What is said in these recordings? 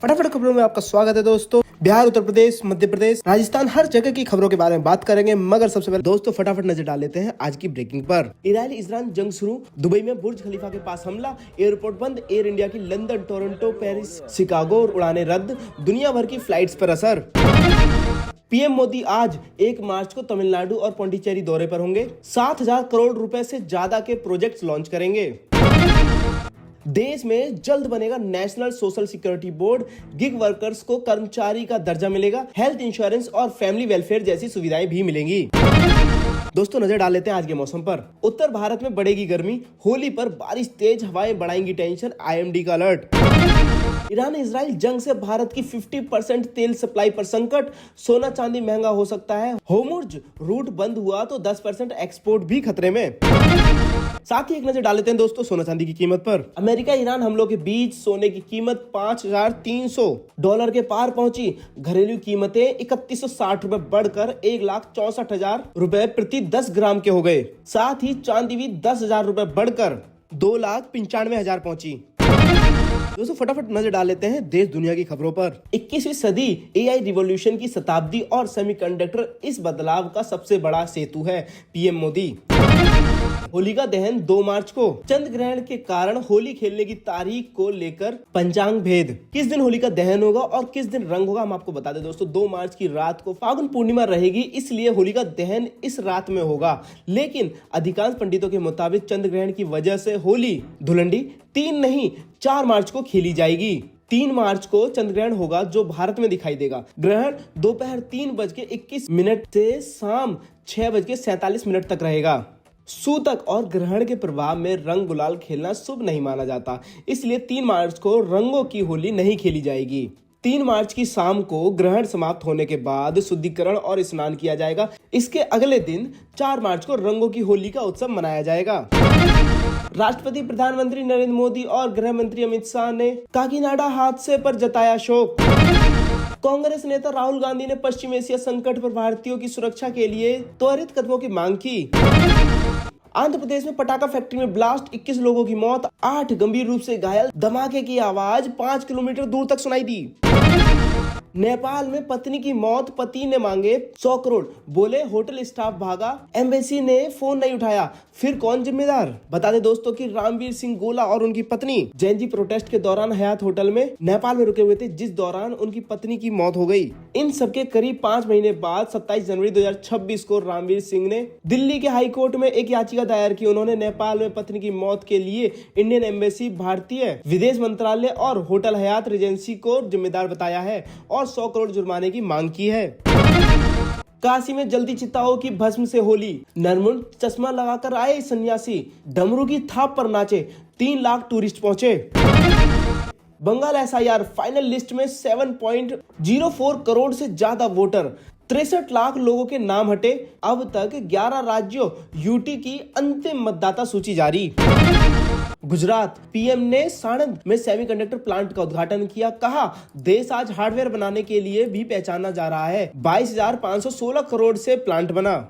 फटाफट खबरों में आपका स्वागत है दोस्तों। बिहार, उत्तर प्रदेश, मध्य प्रदेश, राजस्थान, हर जगह की खबरों के बारे में बात करेंगे, मगर सबसे पहले दोस्तों फटाफट नजर डाल लेते हैं आज की ब्रेकिंग पर। ईरान इजरायल जंग शुरू, दुबई में बुर्ज खलीफा के पास हमला, एयरपोर्ट बंद, एयर इंडिया की लंदन, टोरंटो, पेरिस, शिकागो उड़ानें रद्द, दुनिया भर की फ्लाइट्स पर असर। पीएम मोदी आज 1 मार्च को तमिलनाडु और पौंडीचेरी दौरे पर होंगे। 7,000 करोड़ रुपए से ज्यादा के प्रोजेक्ट्स लॉन्च करेंगे। देश में जल्द बनेगा national social security board, gig workers को कर्मचारी का दर्जा मिलेगा, हेल्थ इंश्योरेंस और फैमिली वेलफेयर जैसी सुविधाएं भी मिलेंगी। दोस्तों नजर डाल लेते हैं आज के मौसम पर। उत्तर भारत में बढ़ेगी गर्मी, होली पर बारिश, तेज हवाएं बढ़ाएंगी टेंशन, आईएमडी का अलर्ट। ईरान इजराइल जंग से भारत की 50% तेल सप्लाई पर संकट, सोना चांदी महंगा हो सकता है, होर्मुज रूट बंद हुआ तो 10% एक्सपोर्ट भी खतरे में। साथ ही एक नजर डाल लेते हैं दोस्तों सोना चांदी की कीमत पर। अमेरिका ईरान हमलों के बीच सोने की कीमत $5,300 के पार पहुंची। घरेलू कीमतें 3,160 रुपए बढ़कर 1,64,000 रुपए प्रति 10 ग्राम के हो गए। साथ ही चांदी भी 10,000 रुपए बढ़कर 2,95,000 पहुंची। दोस्तों फटाफट नजर डाल लेते हैं देश दुनिया की खबरों पर। 21वीं सदी एआई रिवॉल्यूशन की शताब्दी और सेमीकंडक्टर इस बदलाव का सबसे बड़ा सेतु है, पीएम मोदी। होलिका दहन 2 मार्च को, चंद्र ग्रहण के कारण होली खेलने की तारीख को लेकर पंचांग भेद। किस दिन होलिका दहन होगा और किस दिन रंग होगा हम आपको बता दें दोस्तों। 2 मार्च की रात को फागुन पूर्णिमा रहेगी, इसलिए होलिका दहन इस रात में होगा। लेकिन अधिकांश पंडितों के मुताबिक चंद्र ग्रहण की वजह से होली धुलंडी 3 नहीं 4 मार्च को खेली जाएगी। 3 मार्च को चंद्र ग्रहण होगा जो भारत में दिखाई देगा। ग्रहण दोपहर 3:21 से शाम 6:47 तक रहेगा। सूतक और ग्रहण के प्रभाव में रंग गुलाल खेलना शुभ नहीं माना जाता, इसलिए 3 मार्च को रंगों की होली नहीं खेली जाएगी। 3 मार्च की शाम को ग्रहण समाप्त होने के बाद शुद्धिकरण और स्नान किया जाएगा। इसके अगले दिन 4 मार्च को रंगों की होली का उत्सव मनाया जाएगा। राष्ट्रपति, प्रधानमंत्री नरेंद्र मोदी और गृह मंत्री अमित शाह ने काकीनाडा हादसे पर जताया शोक। कांग्रेस नेता राहुल गांधी ने पश्चिम एशिया संकट पर भारतीयों की सुरक्षा के लिए त्वरित कदमों की मांग की। आंध्र प्रदेश में पटाखा फैक्ट्री में ब्लास्ट, 21 लोगों की मौत, 8 गंभीर रूप से घायल, धमाके की आवाज 5 किलोमीटर दूर तक सुनाई दी। नेपाल में पत्नी की मौत, पति ने मांगे 100 करोड़, बोले होटल स्टाफ भागा, एम्बेसी ने फोन नहीं उठाया, फिर कौन जिम्मेदार। बता दें दोस्तों कि रणवीर सिंह गोला और उनकी पत्नी जैनजी प्रोटेस्ट के दौरान हयात होटल में नेपाल में रुके हुए थे, जिस दौरान उनकी पत्नी की मौत हो गई। इन सबके करीब 5 महीने बाद 27 जनवरी 2026 को रणवीर सिंह ने दिल्ली के हाई कोर्ट में एक याचिका दायर की। उन्होंने नेपाल में पत्नी की मौत के लिए इंडियन एम्बेसी, भारतीय विदेश मंत्रालय और होटल हयात रिजेंसी को जिम्मेदार बताया है और 100 करोड़ जुर्माने की मांग की है। काशी में जल्दी चिताओं की भस्म से होली, नरमुंड चश्मा लगाकर आए सन्यासी, डमरू की थाप पर नाचे, 3 लाख टूरिस्ट पहुंचे। बंगाल एसआईआर फाइनल लिस्ट में 7.04 करोड़ से ज्यादा वोटर, 63 लाख लोगों के नाम हटे। अब तक 11 राज्यों यूटी की अंतिम मतदाता सूची जारी। गुजरात पीएम ने साणंद में सेमीकंडक्टर प्लांट का उद्घाटन किया। कहा देश आज हार्डवेयर बनाने के लिए भी पहचाना जा रहा है। 22,516 करोड़ से प्लांट बना।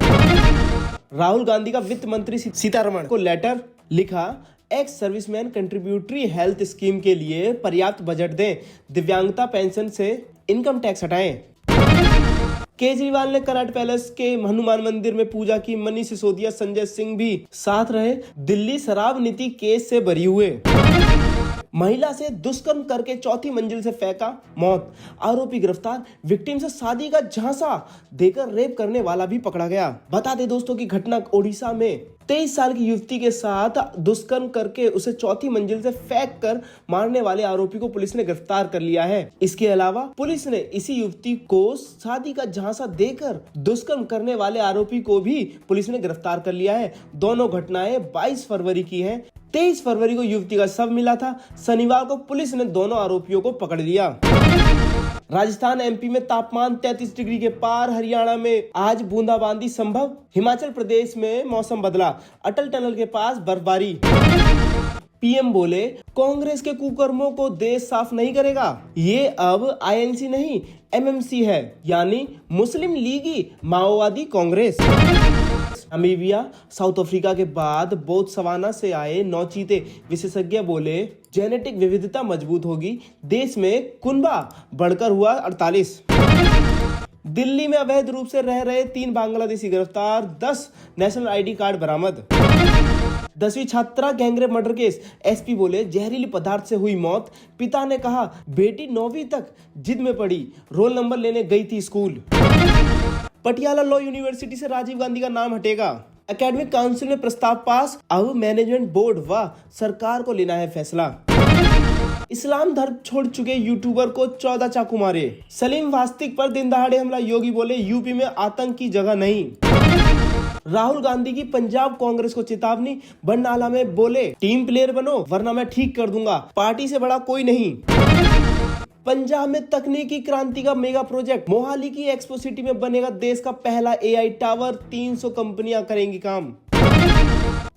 राहुल गांधी का वित्त मंत्री सीतारमण को लेटर लिखा, ex serviceman contributory health scheme के लिए पर्याप्त बजट दें, दिव्यांगता पेंशन से इनकम टैक्स हटाएं। केजरीवाल ने कराट पैलेस के हनुमान मंदिर में पूजा की। मनीष सिसोदिया, संजय सिंह भी साथ रहे। दिल्ली शराब नीति केस से बरी हुए। महिला से दुष्कर्म करके 4थी मंजिल से फेंका, मौत, आरोपी गिरफ्तार। विक्टिम से शादी का झांसा देकर रेप करने वाला भी पकड़ा गया। बता दे दोस्तों की घटना ओडिशा में 23 साल की युवती के साथ दुष्कर्म करके उसे 4थी मंजिल से फेंक कर मारने वाले आरोपी को पुलिस ने गिरफ्तार कर लिया है। इसके अलावा पुलिस ने इसी युवती को शादी का झांसा देकर दुष्कर्म करने वाले आरोपी को भी पुलिस ने गिरफ्तार कर लिया है। दोनों घटनाएं 22 फरवरी की हैं। 23 फरवरी को युवती का शव मिला था। शनिवार को पुलिस ने दोनों आरोपियों को पकड़ लिया। राजस्थान एमपी में तापमान 33 डिग्री के पार। हरियाणा में आज बूंदाबांदी संभव। हिमाचल प्रदेश में मौसम बदला। अटल टनल के पास बर्फबारी। पीएम बोले कांग्रेस के कुकर्मों को देश साफ नहीं करेगा। ये अब आईएनसी नहीं एमएमसी है, यानी मुस्लिम लीगी माओवादी कांग्रेस। नामीबिया, साउथ अफ्रीका के बाद बोत्सवाना से आए 9 चीते। विशेषज्ञ बोले जेनेटिक विविधता मजबूत होगी, देश में कुनबा बढ़कर हुआ 48। दिल्ली में अवैध रूप से रह रहे 3 बांग्लादेशी गिरफ्तार, 10 नेशनल आईडी कार्ड बरामद। 10वीं छात्रा गैंगरेप मर्डर केस, एसपी बोले जहरीली पदार्थ से हुई मौत। पिता ने कहा बेटी 9वीं तक जिद में पड़ी, रोल नंबर लेने गई थी स्कूल। पटियाला लॉ यूनिवर्सिटी से राजीव गांधी का नाम हटेगा। एकेडमिक काउंसिल में प्रस्ताव पास, अब मैनेजमेंट बोर्ड व सरकार को लेना है फैसला। इस्लाम धर्म छोड़ चुके यूट्यूबर को 14 चाकू मारे। सलीम वास्तिक पर दिन दहाड़े हमला, योगी बोले यूपी में आतंक की जगह नहीं। राहुल गांधी की पंजाब कांग्रेस को चेतावनी, बरनाला में बोले टीम प्लेयर बनो वरना मैं ठीक कर दूंगा, पार्टी से बड़ा कोई नहीं। पंजाब में तकनीकी क्रांति का मेगा प्रोजेक्ट, मोहाली की एक्सपो सिटी में बनेगा देश का पहला एआई टावर, 300 कंपनियां करेंगी काम।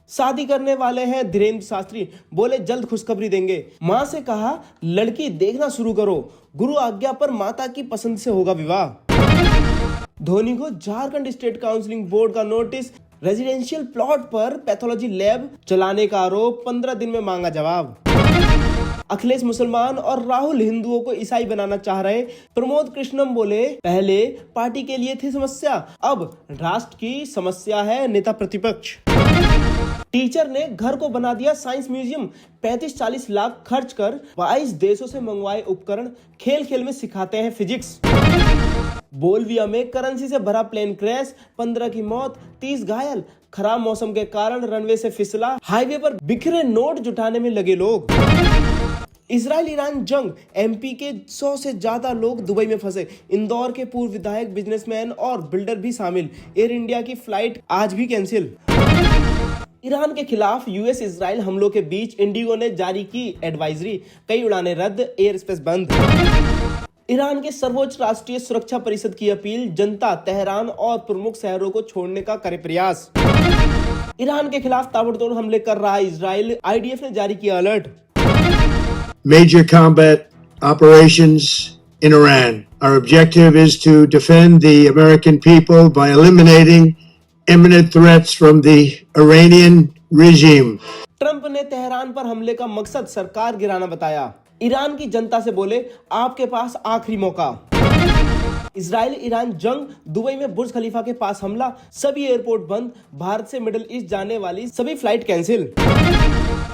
शादी करने वाले हैं धीरेन्द्र शास्त्री, बोले जल्द खुशखबरी देंगे। मां से कहा लड़की देखना शुरू करो, गुरु आज्ञा पर माता की पसंद से होगा विवाह। धोनी को झारखंड स्टेट काउंसलिंग बोर्ड का नोटिस, रेजिडेंशियल प्लॉट पर पैथोलॉजी लैब चलाने का आरोप, 15 दिन में मांगा जवाब। अखिलेश मुसलमान और राहुल हिंदुओं को ईसाई बनाना चाह रहे, प्रमोद कृष्णम बोले पहले पार्टी के लिए थी समस्या, अब राष्ट्र की समस्या है नेता प्रतिपक्ष। टीचर ने घर को बना दिया साइंस म्यूजियम, 35-40 लाख खर्च कर 22 देशों से मंगवाए उपकरण, खेल खेल में सिखाते हैं फिजिक्स। बोल्विया में करेंसी से भरा प्लेन क्रैश, 15 की मौत, 30 घायल, खराब मौसम के कारण रनवे से फिसला, हाईवे पर बिखरे नोट जुटाने में लगे लोग। इजराइल ईरान जंग, एमपी के 100 से ज्यादा लोग दुबई में फंसे, इंदौर के पूर्व विधायक, बिजनेसमैन और बिल्डर भी शामिल। एयर इंडिया की फ्लाइट आज भी कैंसिल। ईरान के खिलाफ यूएस इजराइल हमलों के बीच इंडिगो ने जारी की एडवाइजरी, कई उड़ानें रद्द, एयर स्पेस बंद। ईरान के सर्वोच्च राष्ट्रीय सुरक्षा परिषद की अपील, जनता तेहरान और प्रमुख शहरों को छोड़ने का करे प्रयास। ईरान के खिलाफ ताबड़तोड़ हमले कर रहा इजराइल, आईडीएफ ने जारी किया alert. Major combat operations in Iran. Our objective is to defend the American people by eliminating imminent threats from the Iranian regime. Trump ने तेहरान पर हमले का मकसद सरकार गिराना बताया। ईरान की जनता से बोले आपके पास आखिरी मौका। इजराइल ईरान जंग, दुबई में बुर्ज खलीफा के पास हमला, सभी एयरपोर्ट बंद, भारत से मिडिल ईस्ट जाने वाली सभी फ्लाइट कैंसिल।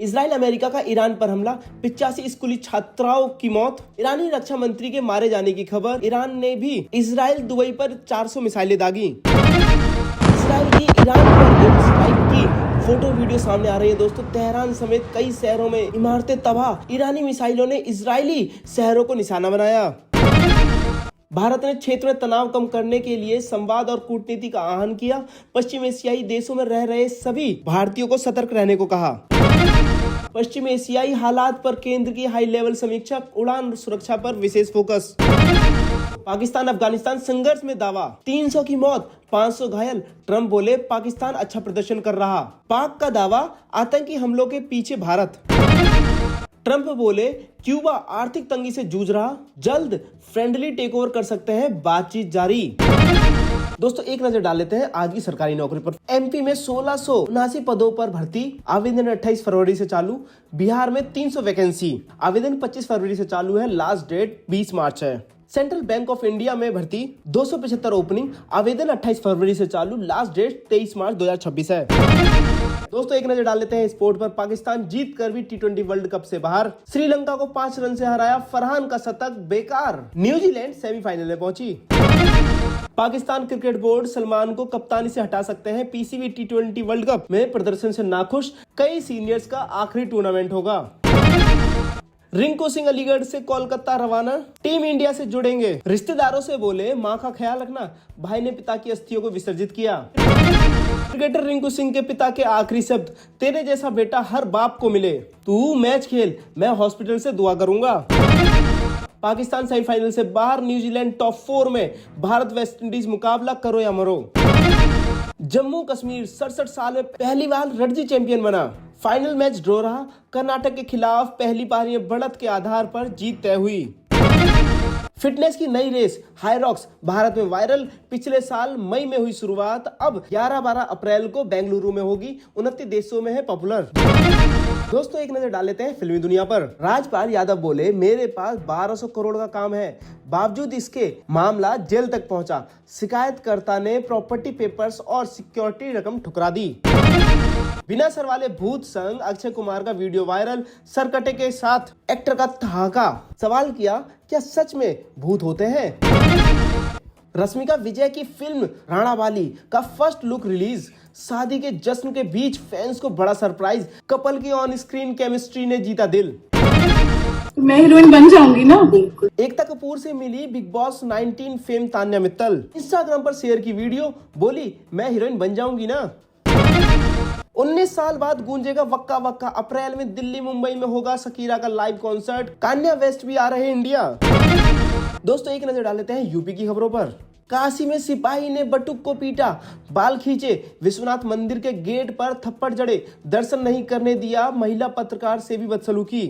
इजराइल अमेरिका का ईरान पर हमला, 85 स्कूली छात्राओं की मौत, ईरानी रक्षा मंत्री के मारे जाने की खबर। ईरान ने भी इजराइल दुबई पर 400 मिसाइलें दागी। इजराइल की ईरान पर एयर स्ट्राइक की फोटो वीडियो सामने आ रही है दोस्तों। तेहरान समेत कई शहरों में इमारतें तबाह, ईरानी मिसाइलों ने इजरायली शहरों को निशाना बनाया। भारत ने क्षेत्र में तनाव कम करने के लिए संवाद और कूटनीति का आह्वान किया। पश्चिम एशियाई देशों में रह रहे सभी भारतीयों को सतर्क रहने को कहा। पश्चिम एशियाई हालात पर केंद्र की हाई लेवल समीक्षा, उड़ान सुरक्षा पर विशेष फोकस। पाकिस्तान अफगानिस्तान संघर्ष में दावा, 300 की मौत, 500 घायल, ट्रंप बोले पाकिस्तान अच्छा प्रदर्शन कर रहा। पाक का दावा, आतंकी हमलों के पीछे भारत। ट्रंप बोले क्यूबा आर्थिक तंगी से जूझ रहा, जल्द फ्रेंडली टेक ओवर कर सकते हैं, बातचीत जारी। दोस्तों एक नजर डाल लेते हैं आज की सरकारी नौकरी पर। एमपी में 1679 पदों पर भर्ती, आवेदन 28 फरवरी से चालू। बिहार में 300 वैकेंसी, आवेदन 25 फरवरी से चालू है, लास्ट डेट 20 मार्च है। सेंट्रल बैंक ऑफ इंडिया में भर्ती 275 ओपनिंग, आवेदन 28 फरवरी से चालू, लास्ट डेट 23 मार्च 2026 है। दोस्तों एक नजर डाल लेते हैं स्पोर्ट पर। पाकिस्तान जीत कर भी टी20 वर्ल्ड कप से बाहर, श्रीलंका को 5 रन से हराया, फरहान का शतक बेकार, न्यूजीलैंड सेमीफाइनल में पहुंची। पाकिस्तान क्रिकेट बोर्ड सलमान को कप्तानी से हटा सकते हैं, पीसीबी टी20 वर्ल्ड कप में प्रदर्शन से नाखुश, कई सीनियर्स का आखिरी टूर्नामेंट होगा। रिंकू सिंह अलीगढ़ से कोलकाता रवाना, टीम इंडिया से जुड़ेंगे, रिश्तेदारों से बोले मां का ख्याल रखना, भाई ने पिता की अस्थियों को विसर्जित किया। क्रिकेटर रिंकू सिंह के पिता के आखिरी शब्द, तेरे जैसा बेटा हर बाप को मिले, तू मैच खेल, मैं हॉस्पिटल से दुआ करूंगा। पाकिस्तान सेमीफाइनल से बाहर, न्यूजीलैंड टॉप 4 में, भारत वेस्ट इंडीज मुकाबला करो या मरो। जम्मू कश्मीर 67 साल में पहली बार रणजी चैंपियन बना, फाइनल मैच ड्रॉ रहा, कर्नाटक के खिलाफ पहली पारी में बढ़त के आधार पर जीत तय हुई। फिटनेस की नई रेस हाईरॉक्स भारत में वायरल। पिछले साल मई में हुई शुरुआत, अब 11-12 अप्रैल को बेंगलुरु में होगी। 29 देशों में है पॉपुलर। दोस्तों एक नजर डाल लेते हैं फिल्मी दुनिया पर। राजपाल यादव बोले मेरे पास 1200 करोड़ का काम है, बावजूद इसके मामला जेल तक पहुंचा। शिकायतकर्ता ने प्रॉपर्टी पेपर्स और सिक्योरिटी रकम ठुकरा दी। बिना सर वाले भूत संग अक्षय कुमार का वीडियो वायरल। सरकटे के साथ एक्टर का ठहाका। सवाल किया क्या सच में भूत होते हैं? रश्मिका विजय की फिल्म राणा वाली का फर्स्ट लुक रिलीज। शादी के जश्न के बीच फैंस को बड़ा सरप्राइज। कपल की ऑन स्क्रीन केमिस्ट्री ने जीता दिल। मैं हीरोइन बन जाऊंगी ना। एकता कपूर से मिली Bigg Boss 19 fame Tanya Mittal. Instagram पर शेयर की वीडियो, बोली मैं हीरोइन बन जाऊंगी ना। 19 साल बाद गूंजेगा वक्का वक्का। अप्रैल में दिल्ली मुंबई में होगा शकीरा का लाइव कॉन्सर्ट। कान्या वेस्ट भी आ रहे हैं इंडिया। दोस्तों एक नजर डाल लेते हैं यूपी की खबरों पर। काशी में सिपाही ने बटुक को पीटा, बाल खींचे। विश्वनाथ मंदिर के गेट पर थप्पड़ जड़े, दर्शन नहीं करने दिया। महिला पत्रकार से भी बदसलूकी।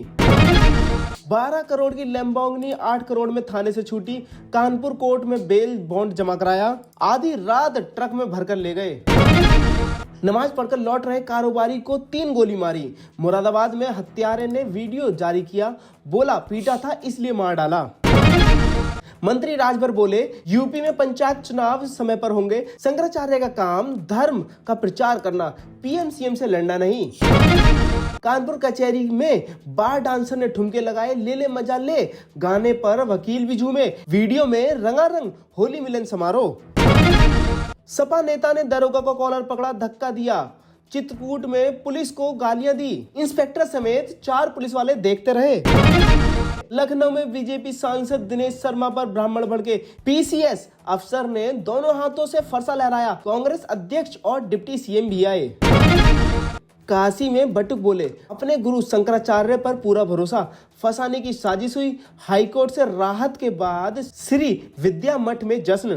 12 करोड़ की लैम्बोर्गिनी 8 करोड़ में थाने से छूटी। कानपुर कोर्ट में बेल बॉन्ड जमा कराया। आधी रात ट्रक में भरकर ले गए। नमाज पढ़कर लौट रहे कारोबारी को 3 गोली मारी। मुरादाबाद में हत्यारे ने वीडियो जारी किया, बोला पीटा था इसलिए मार डाला। मंत्री राजभर बोले यूपी में पंचायत चुनाव समय पर होंगे। शंकराचार्य का काम धर्म का प्रचार करना, पीएम सीएम से लड़ना नहीं। कानपुर कचहरी में बार डांसर ने ठुमके लगाए। ले ले मजा ले गाने पर वकील भी झूमे। वीडियो में रंगारंग होली मिलन समारोह। सपा नेता ने दरोगा को कॉलर पकड़ा, धक्का दिया। चित्रकूट में पुलिस को गालियां दी। इंस्पेक्टर समेत 4 पुलिस वाले देखते रहे। लखनऊ में बीजेपी सांसद दिनेश शर्मा पर ब्राह्मण भड़के। पीसीएस अफसर ने दोनों हाथों से फरसा लहराया। कांग्रेस अध्यक्ष और डिप्टी सीएम भी आए। काशी में बटुक बोले अपने गुरु शंकराचार्य पर पूरा भरोसा। फंसाने की साजिश हुई। हाईकोर्ट से राहत के बाद श्री विद्या मठ में जश्न।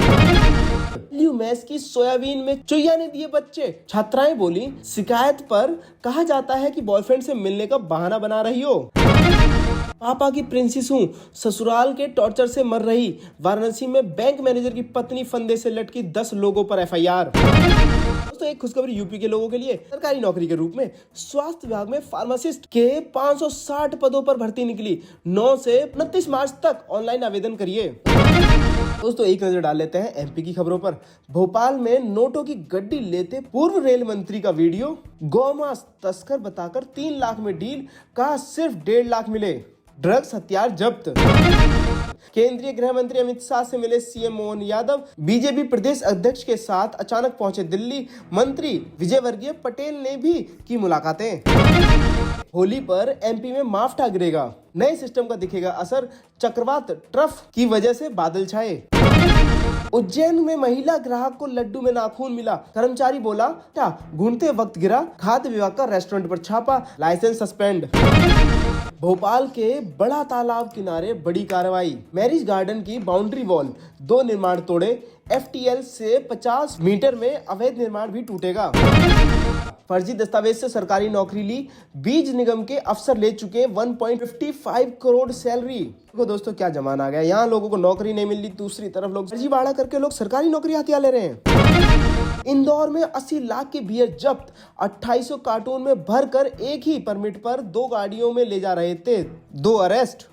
मैस की सोयाबीन में चुईया ने दिए बच्चे। छात्राएं बोली शिकायत पर कहा जाता है कि बॉयफ्रेंड से मिलने का बहाना बना रही हो। पापा की प्रिंसेस हूँ, ससुराल के टॉर्चर से मर रही। वाराणसी में बैंक मैनेजर की पत्नी फंदे से लटकी। 10 लोगों पर एफआईआर। दोस्तों एक खुशखबरी यूपी के लोगों के लिए। सरकारी नौकरी के रूप में स्वास्थ्य विभाग में फार्मासिस्ट के 560 पदों पर भर्ती निकली। 9 से 29 मार्च तक ऑनलाइन आवेदन करिए। दोस्तों एक नजर डाल लेते हैं एमपी की खबरों पर। भोपाल में नोटों की गड्डी लेते पूर्व रेल मंत्री का वीडियो। गौमांस तस्कर बताकर 3 लाख में डील, कहा सिर्फ 1.5 लाख मिले। ड्रग्स हथियार जब्त। केंद्रीय गृह मंत्री अमित शाह से मिले सीएम मोहन यादव। बीजेपी प्रदेश अध्यक्ष के साथ अचानक पहुंचे दिल्ली। मंत्री विजय वर्गीय पटेल ने भी की मुलाकातें। होली पर एमपी में माफ्टा गिरेगा। नए सिस्टम का दिखेगा असर। चक्रवात ट्रफ की वजह से बादल छाए। उज्जैन में महिला ग्राहक को लड्डू में नाखून मिला। कर्मचारी बोला क्या घूमते वक्त गिरा। खाद्य विभाग का रेस्टोरेंट पर छापा, लाइसेंस सस्पेंड। भोपाल के बड़ा तालाब किनारे बड़ी कार्रवाई। मैरिज गार्डन की बाउंड्री वॉल 2 निर्माण तोड़े। एफटीएल से 50 मीटर में अवैध निर्माण भी टूटेगा। फर्जी दस्तावेज से सरकारी नौकरी ली। बीज निगम के अफसर ले चुके 1.55 करोड़ सैलरी। देखो दोस्तों क्या जमाना आ गया। यहाँ लोगों को नौकरी नहीं मिल रही, दूसरी तरफ लोग फर्जीवाड़ा करके लोग सरकारी नौकरी हथिया ले रहे हैं। इंदौर में 80 लाख की बियर जब्त। 2800 कार्टून में भरकर एक ही परमिट पर 2 गाड़ियों में ले जा रहे थे। 2 अरेस्ट।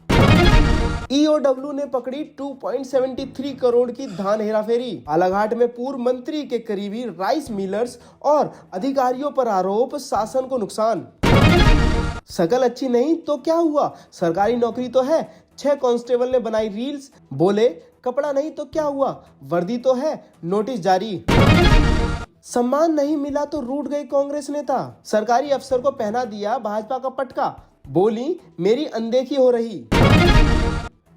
ईओडब्ल्यू ने पकड़ी 2.73 करोड़ की धान हेराफेरी। बालाघाट में पूर्व मंत्री के करीबी राइस मिलर्स और अधिकारियों पर आरोप, शासन को नुकसान। शकल अच्छी नहीं तो क्या हुआ, सरकारी नौकरी तो है। 6 कांस्टेबल ने बनाई रील्स, बोले कपड़ा नहीं तो क्या हुआ, वर्दी तो है, नोटिस जारी। सम्मान नहीं मिला तो रूठ गए कांग्रेस नेता। सरकारी अफसर को पहना दिया भाजपा का पटका, बोली मेरी अनदेखी हो रही।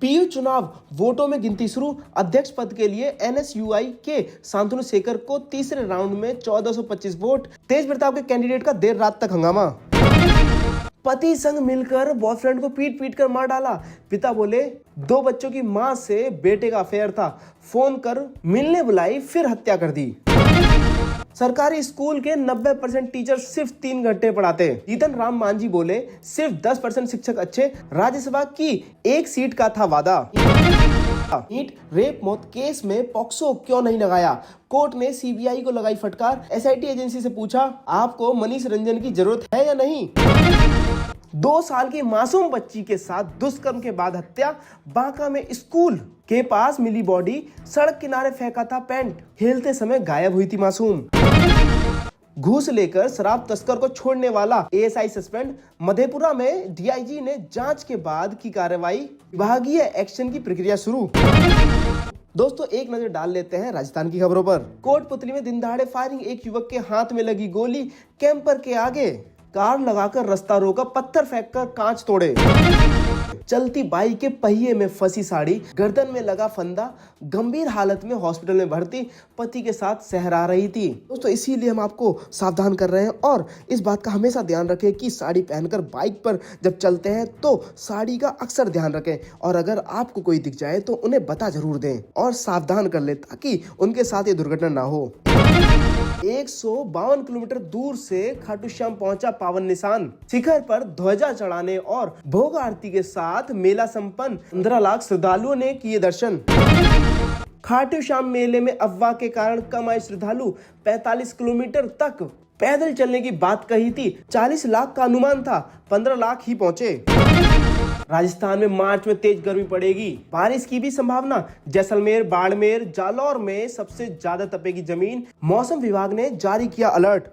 पीयू चुनाव वोटों में गिनती शुरू। अध्यक्ष पद के लिए एनएसयूआई के शांतनु शेखर को तीसरे राउंड में 1425 वोट। तेज प्रताप के कैंडिडेट का देर रात तक हंगामा। पति संग मिलकर बॉयफ्रेंड को पीट पीट कर मार डाला। पिता बोले 2 बच्चों की मां से बेटे का अफेयर था, फोन कर मिलने बुलाई फिर हत्या कर दी। सरकारी स्कूल के 90% टीचर सिर्फ 3 घंटे पढ़ाते। जीतन राम मांझी बोले सिर्फ 10% शिक्षक अच्छे। राज्यसभा की 1 सीट का था वादा। नीट रेप मौत केस में पॉक्सो क्यों नहीं लगाया? कोर्ट ने सीबीआई को लगाई फटकार। एसआईटी एजेंसी से पूछा, आपको मनीष रंजन की जरूरत है या नहीं? 2 साल की मासूम बच्ची के साथ दुष्कर्म के बाद हत्या। बांका में स्कूल के पास मिली बॉडी, सड़क किनारे फेंका था पेंट, खेलते समय गायब हुई थी मासूम। घूस लेकर शराब तस्कर को छोड़ने वाला एएसआई सस्पेंड। मधेपुरा में डीआईजी ने जांच के बाद की कार्रवाई, विभागीय एक्शन की प्रक्रिया शुरू। दोस्तों एक नजर डाल लेते हैं राजस्थान की खबरों पर। कोटपुतली में दिन दहाड़े फायरिंग, एक युवक के हाथ में लगी गोली, कैंपर के आगे कार लगाकर रास्ता रोका, पत्थर फेंककर कांच तोड़े। चलती बाइक के पहिए में फंसी साड़ी, गर्दन में लगा फंदा, गंभीर हालत में हॉस्पिटल में भर्ती, पति के साथ सहरा रही थी। दोस्तों इसीलिए हम आपको सावधान कर रहे हैं और इस बात का हमेशा ध्यान रखें कि साड़ी पहनकर बाइक पर जब चलते हैं तो साड़ी का अक्सर ध्यान रखें और अगर आपको कोई दिख जाए तो उन्हें बता जरूर दें और सावधान कर ले ताकि उनके साथ ये दुर्घटना ना हो। 152 किलोमीटर दूर से खाटू श्याम पहुंचा पावन निशान, शिखर पर ध्वजा चढ़ाने और भोग आरती के साथ मेला संपन्न। 15 लाख श्रद्धालुओं ने किए दर्शन। खाटू श्याम मेले में अफवाह के कारण कम आए श्रद्धालु, 45 किलोमीटर तक पैदल चलने की बात कही थी, 40 लाख का अनुमान था, 15 लाख ही पहुंचे। राजस्थान में मार्च में तेज गर्मी पड़ेगी, बारिश की भी संभावना। जैसलमेर, बाड़मेर, जालौर में सबसे ज्यादा तपेगी जमीन। मौसम विभाग ने जारी किया अलर्ट।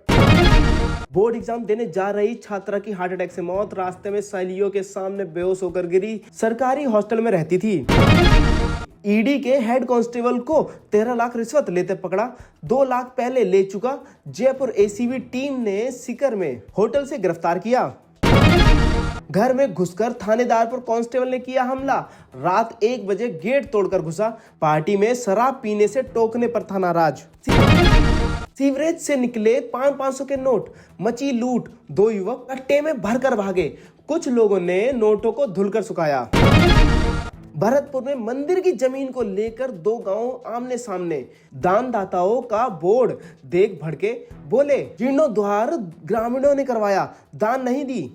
बोर्ड एग्जाम देने जा रही छात्रा की हार्ट अटैक से मौत, रास्ते में सहेलियों के सामने बेहोश होकर गिरी, सरकारी हॉस्टल में रहती थी। ईडी के हेड कांस्टेबल को 13 लाख रिश्वत लेते पकड़ा, 2 लाख पहले ले चुका। जयपुर एसीबी टीम ने सीकर में होटल से गिरफ्तार किया। घर में घुसकर थानेदार पर कांस्टेबल ने किया हमला, रात 1 बजे गेट तोड़कर घुसा, पार्टी में शराब पीने से टोकने पर था नाराज। सीवरेज से निकले 500 के नोट, मची लूट, 2 युवक कट्टे में भरकर भागे, कुछ लोगों ने नोटों को धुलकर सुखाया। भरतपुर में मंदिर की जमीन को लेकर 2 गांव आमने सामने, दानदाताओं का बोर्ड देख भड़के, बोले जीर्णोद्धार ग्रामीणों ने करवाया, दान नहीं दी।